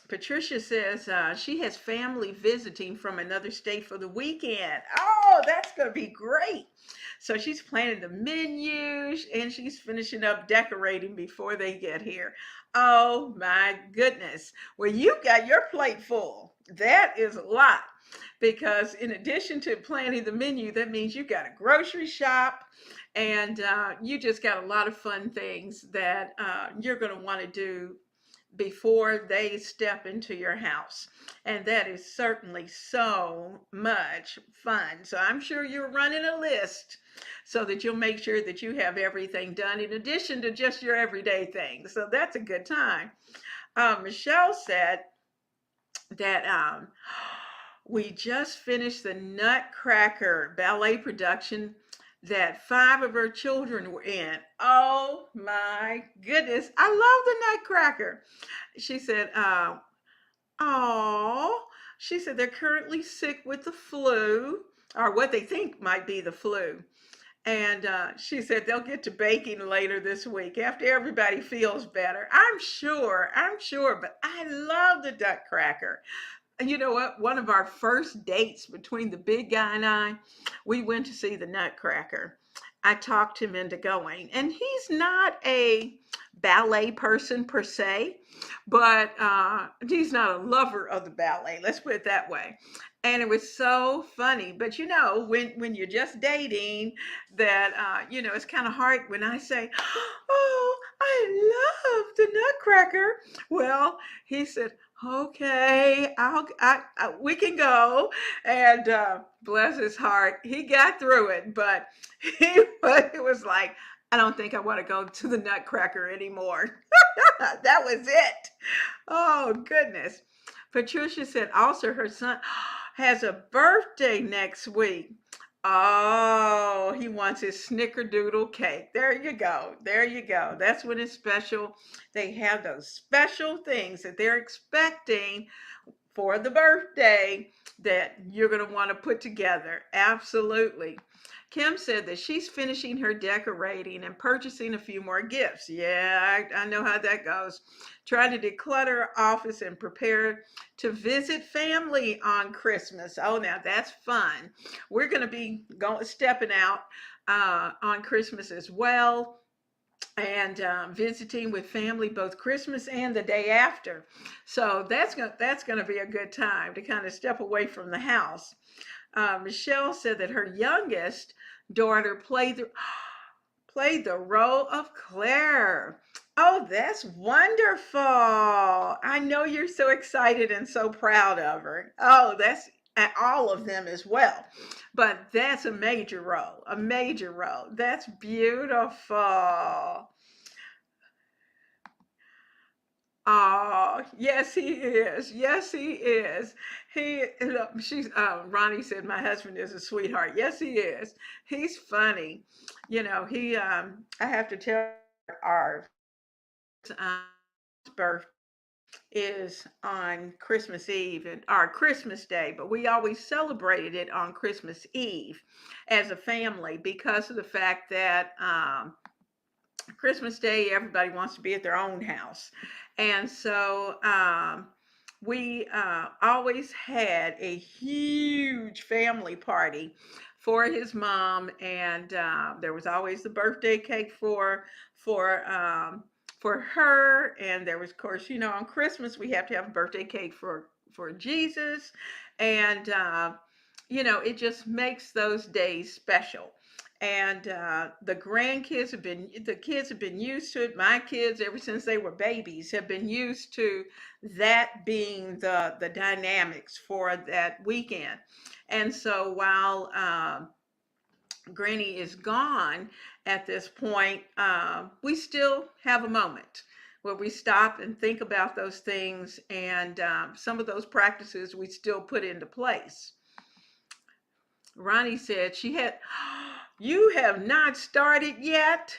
Patricia says she has family visiting from another state for the weekend. Oh, that's going to be great. So she's planning the menus and she's finishing up decorating before they get here. Oh my goodness. Well, you've got your plate full. That is a lot because in addition to planning the menu, that means you got a grocery shop and you just got a lot of fun things that you're going to want to do before they step into your house. And that is certainly so much fun. So I'm sure you're running a list so that you'll make sure that you have everything done in addition to just your everyday things. So that's a good time. Michelle said that we just finished the Nutcracker ballet production that 5 of her children were in. Oh my goodness. I love the Nutcracker. She said, oh, she said they're currently sick with the flu, or what they think might be the flu. And she said they'll get to baking later this week after everybody feels better. I'm sure, but I love the Nutcracker. you know what? One of our first dates between the big guy and I, we went to see the Nutcracker. I talked him into going, and he's not a ballet person per se, but he's not a lover of the ballet. Let's put it that way. And it was so funny. But you know, when you're just dating, that you know, it's kind of hard when I say, "Oh, I love the Nutcracker." Well, he said, "Okay, we can go." And bless his heart, he got through it. But it was like, I don't think I want to go to the Nutcracker anymore. That was it. Oh goodness. Patricia said also her son has a birthday next week. Oh, he wants his snickerdoodle cake. There you go. There you go. That's when it's special. They have those special things that they're expecting for the birthday that you're going to want to put together. Absolutely. Kim said that she's finishing her decorating and purchasing a few more gifts. Yeah, I know how that goes. Trying to declutter her office and prepare to visit family on Christmas. Oh, now that's fun. We're going to be stepping out on Christmas as well, and visiting with family both Christmas and the day after. So that's gonna be a good time to kind of step away from the house. Michelle said that her youngest daughter played the role of Claire. Oh, that's wonderful. I know you're so excited and so proud of her. Oh, that's all of them as well. But that's a major role, a major role. That's beautiful. Oh, yes, he is. Yes, he is. She's, Ronnie said, my husband is a sweetheart. Yes, he is. He's funny. You know, I have to tell our um, birthday is on Christmas Eve and our Christmas Day, but we always celebrated it on Christmas Eve as a family because of the fact that Christmas Day, everybody wants to be at their own house. And so we always had a huge family party for his mom, and there was always the birthday cake for her, and there was, of course, you know, on Christmas we have to have a birthday cake for Jesus, and you know, it just makes those days special. And the kids have been used to it. My kids, ever since they were babies, have been used to that being the dynamics for that weekend. And so while Granny is gone at this point, we still have a moment where we stop and think about those things, and some of those practices we still put into place. Ronnie said she had, you have not started yet?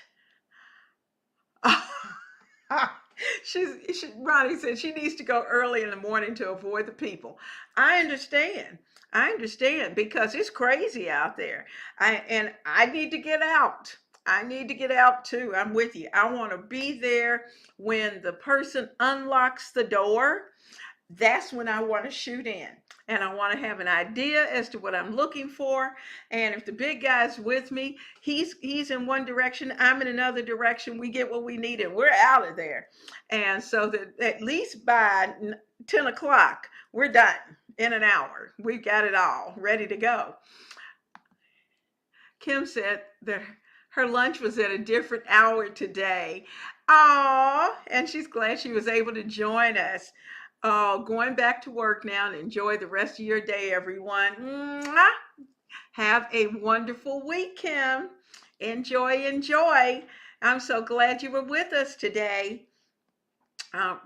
Ronnie said she needs to go early in the morning to avoid the people. I understand. I understand because it's crazy out there. I need to get out. I need to get out too. I'm with you. I want to be there when the person unlocks the door. That's when I want to shoot in. And I want to have an idea as to what I'm looking for. And if the big guy's with me, he's in one direction, I'm in another direction. We get what we need and we're out of there. And so that at least by 10 o'clock, we're done in an hour. We've got it all ready to go. Kim said that her lunch was at a different hour today. Oh, and she's glad she was able to join us. Oh, going back to work now and enjoy the rest of your day, everyone. Mwah. Have a wonderful week, Kim. Enjoy, enjoy. I'm so glad you were with us today.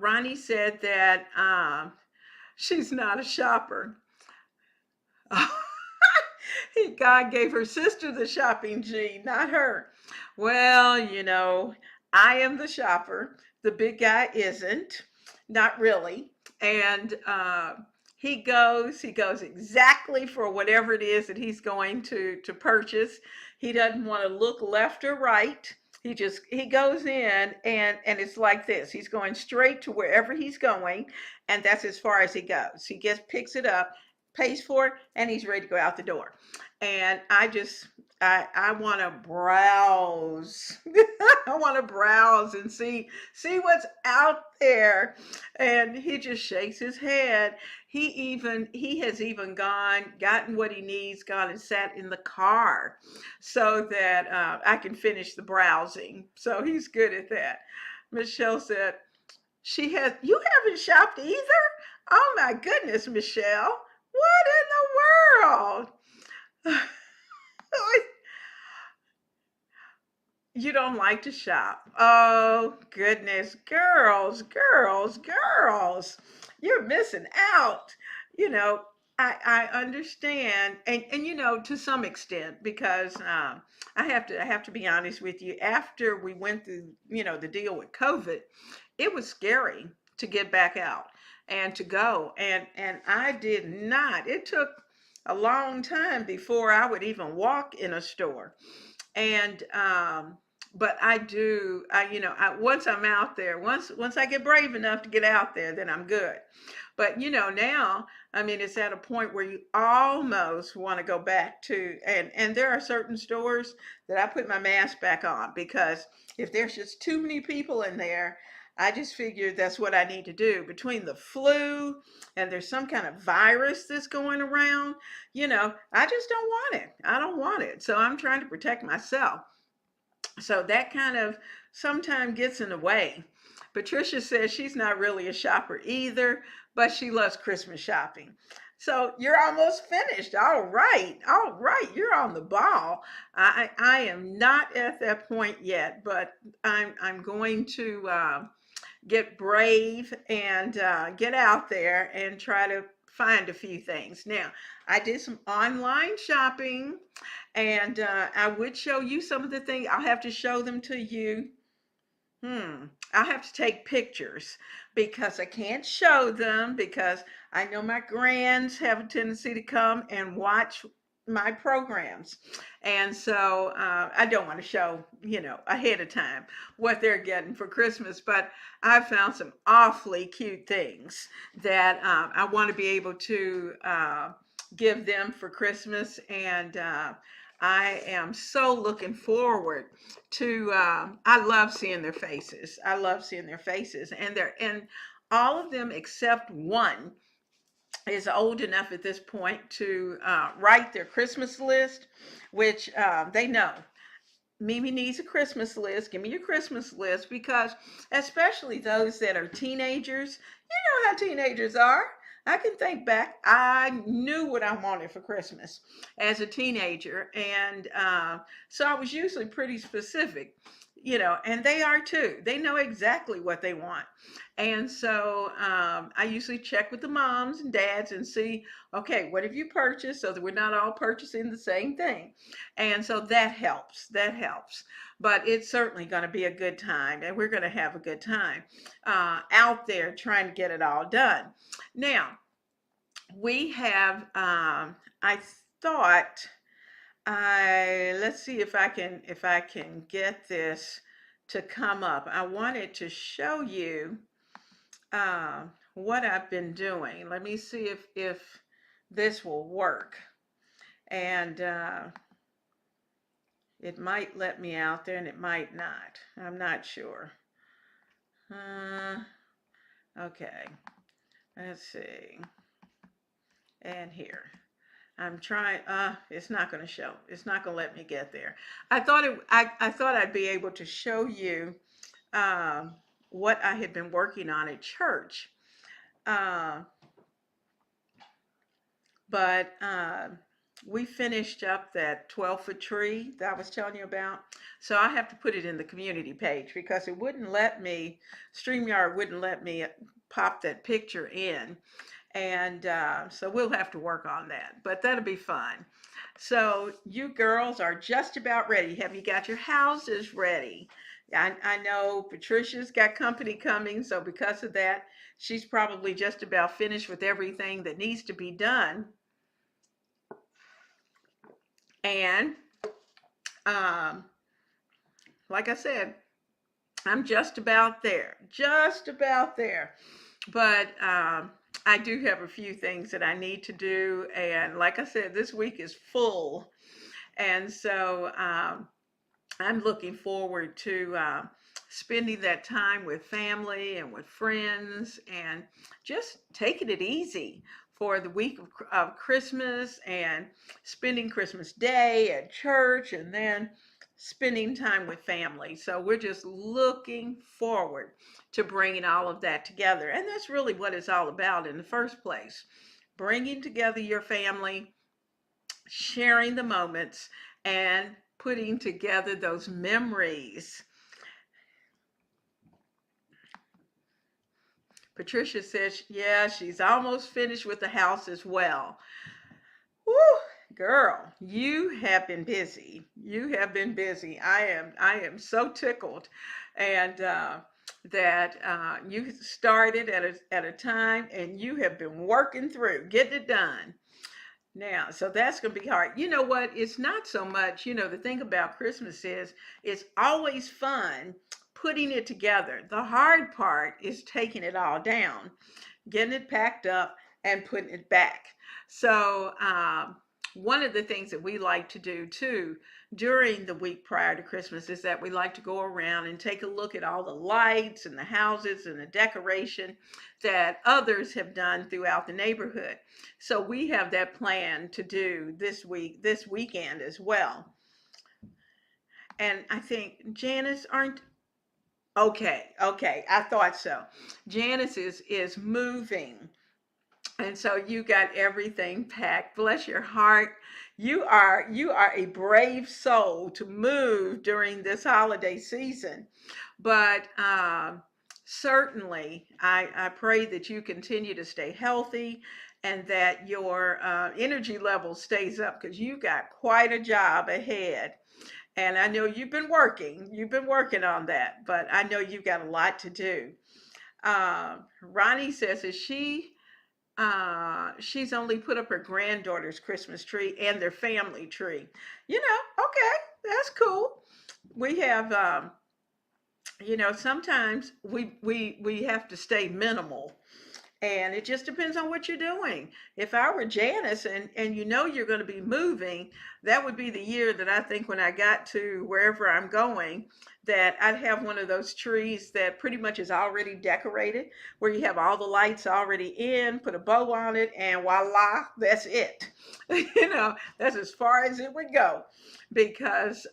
Ronnie said that she's not a shopper. God gave her sister the shopping gene, not her. Well, you know, I am the shopper. The big guy isn't, not really. And he goes exactly for whatever it is that he's going to purchase. He doesn't want to look left or right. he goes in, and it's like this. He's going straight to wherever he's going, and that's as far as he goes. He picks it up, pays for it, and he's ready to go out the door. And I want to browse. I want to browse and see what's out there. And he just shakes his head. He has even gotten what he needs, gone and sat in the car so that I can finish the browsing. So he's good at that. Michelle said, you haven't shopped either? Oh my goodness, Michelle. What in the world? You don't like to shop. Oh goodness, girls. You're missing out. You know, I understand, and to some extent, because I have to be honest with you. After we went through the deal with COVID, it was scary to get back out and to go, and I did not. It took a long time before I would even walk in a store, and but I do. Once I'm out there, once I get brave enough to get out there, then I'm good. But now, I mean, it's at a point where you almost want to go back to, and there are certain stores that I put my mask back on, because if there's just too many people in there, I just figured that's what I need to do. Between the flu and there's some kind of virus that's going around, I just don't want it. I don't want it. So I'm trying to protect myself. So that kind of sometimes gets in the way. Patricia says she's not really a shopper either, but she loves Christmas shopping. So you're almost finished. All right. All right. You're on the ball. I am not at that point yet, but I'm going to get brave and get out there and try to find a few things. Now, I did some online shopping, and I would show you some of the things. I'll have to show them to you. I'll have to take pictures because I can't show them, because I know my grands have a tendency to come and watch my programs. And so I don't want to show, ahead of time what they're getting for Christmas. But I found some awfully cute things that I want to be able to give them for Christmas. And I am so looking forward to, I love seeing their faces. I love seeing their faces. And all of them except one is old enough at this point to write their Christmas list, which they know. Mimi needs a Christmas list. Give me your Christmas list, because especially those that are teenagers, you know how teenagers are. I can think back. I knew what I wanted for Christmas as a teenager. And so I was usually pretty specific, and they are too. They know exactly what they want. And so I usually check with the moms and dads and see, okay, what have you purchased, so that we're not all purchasing the same thing. And so that helps. That helps. But it's certainly going to be a good time, and we're going to have a good time out there trying to get it all done. Now, we have, I thought, let's see if I can get this to come up. I wanted to show you what I've been doing. Let me see if this will work. And it might let me out there, and it might not. I'm not sure. Okay, let's see. And here. I'm trying. It's not going to show. It's not going to let me get there. I thought I'd be able to show you what I had been working on at church, but we finished up that 12-foot tree that I was telling you about. So I have to put it in the community page, because it wouldn't let me. StreamYard wouldn't let me pop that picture in. And so we'll have to work on that, but that'll be fun. So you girls are just about ready. Have you got your houses ready? I know Patricia's got company coming, so because of that, she's probably just about finished with everything that needs to be done. And like I said, I'm just about there, just about there. But I do have a few things that I need to do. And like I said, this week is full. And so I'm looking forward to spending that time with family and with friends and just taking it easy for the week of Christmas and spending Christmas Day at church and then spending time with family. So we're just looking forward to bringing all of that together. And that's really what it's all about in the first place, bringing together your family, sharing the moments, and putting together those memories. Patricia says, yeah, she's almost finished with the house as well. Woo, girl, you have been busy. You have been busy. I am so tickled, and that you started at a time and you have been working through getting it done. Now, so that's going to be hard. You know what? It's not so much, the thing about Christmas is it's always fun putting it together. The hard part is taking it all down, getting it packed up, and putting it back. So, one of the things that we like to do too during the week prior to Christmas is that we like to go around and take a look at all the lights and the houses and the decoration that others have done throughout the neighborhood. So we have that plan to do this weekend as well. And I think Janice aren't okay. I thought so. Janice is moving, and so you got everything packed. Bless your heart. You are a brave soul to move during this holiday season. But certainly, I pray that you continue to stay healthy and that your energy level stays up because you got quite a job ahead. And I know you've been working on that, but I know you've got a lot to do. Ronnie says, is she's only put up her granddaughter's Christmas tree and their family tree. Okay, that's cool. We have, sometimes we have to stay minimal, and it just depends on what you're doing. If I were Janice and you're going to be moving, that would be the year that I think when I got to wherever I'm going, that I'd have one of those trees that pretty much is already decorated, where you have all the lights already in, put a bow on it, and voila, that's it. That's as far as it would go because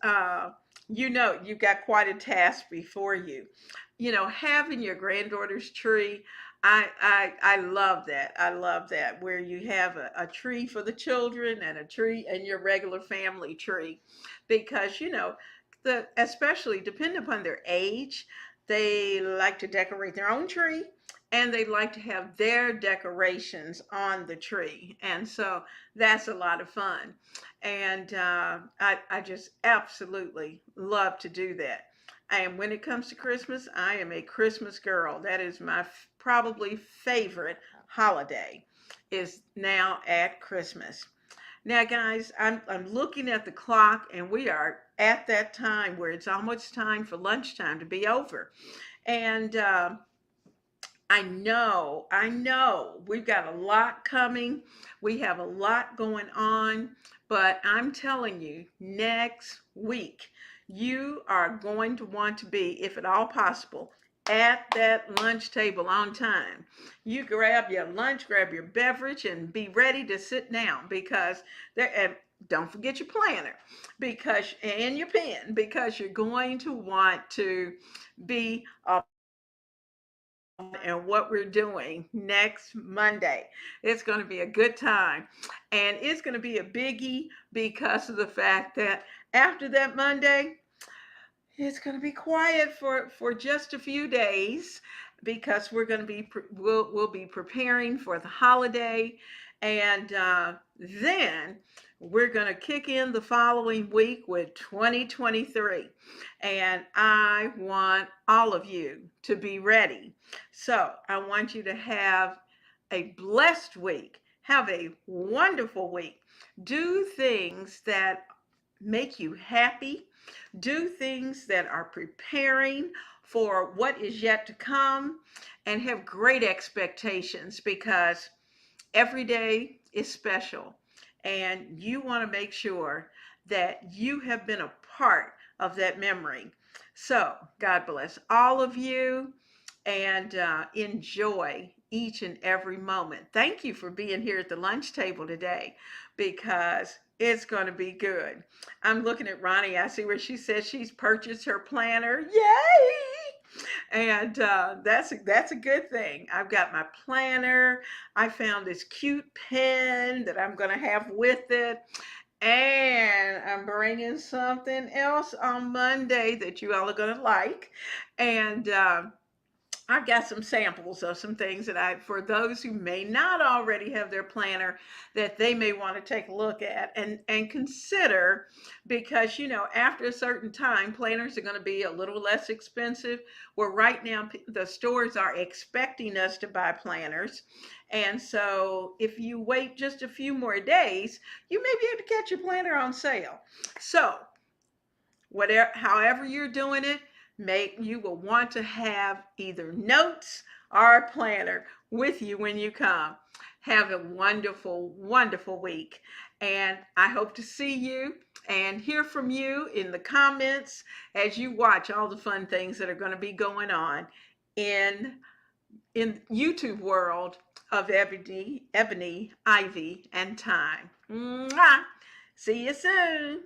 you've got quite a task before you. Having your granddaughter's tree, I love that. I love that where you have a tree for the children and a tree and your regular family tree, because especially depending upon their age, they like to decorate their own tree and they like to have their decorations on the tree, and so that's a lot of fun. And I just absolutely love to do that. And when it comes to Christmas, I am a Christmas girl. That is my probably favorite holiday, is now at Christmas. Now, guys, I'm looking at the clock, and we are at that time where it's almost time for lunchtime to be over. And I know we've got a lot coming. We have a lot going on, but I'm telling you, next week, you are going to want to be, if at all possible, at that lunch table on time. You grab your lunch, grab your beverage, and be ready to sit down because and don't forget your planner and your pen, because you're going to want to be and what we're doing next Monday. It's going to be a good time. And it's going to be a biggie because of the fact that after that Monday, it's going to be quiet for just a few days because we'll be preparing for the holiday, and then we're going to kick in the following week with 2023, and I want all of you to be ready. So I want you to have a blessed week, have a wonderful week, do things that make you happy, Do things that are preparing for what is yet to come, and have great expectations, because every day is special, and you want to make sure that you have been a part of that memory. So, God bless all of you, and enjoy each and every moment. Thank you for being here at the lunch table today, because it's going to be good. I'm looking at Ronnie. I see where she says she's purchased her planner. Yay! And that's a good thing. I've got my planner. I found this cute pen that I'm going to have with it. And I'm bringing something else on Monday that you all are going to like. And I've got some samples of some things that for those who may not already have their planner, that they may want to take a look at and consider, because, after a certain time, planners are going to be a little less expensive. Where right now, the stores are expecting us to buy planners. And so if you wait just a few more days, you may be able to catch your planner on sale. So, however you're doing it, you will want to have either notes or a planner with you when you come. Have a wonderful, wonderful week, and I hope to see you and hear from you in the comments as you watch all the fun things that are going to be going on in YouTube world of Ebony, Ivy, and Thyme. Mwah! See you soon.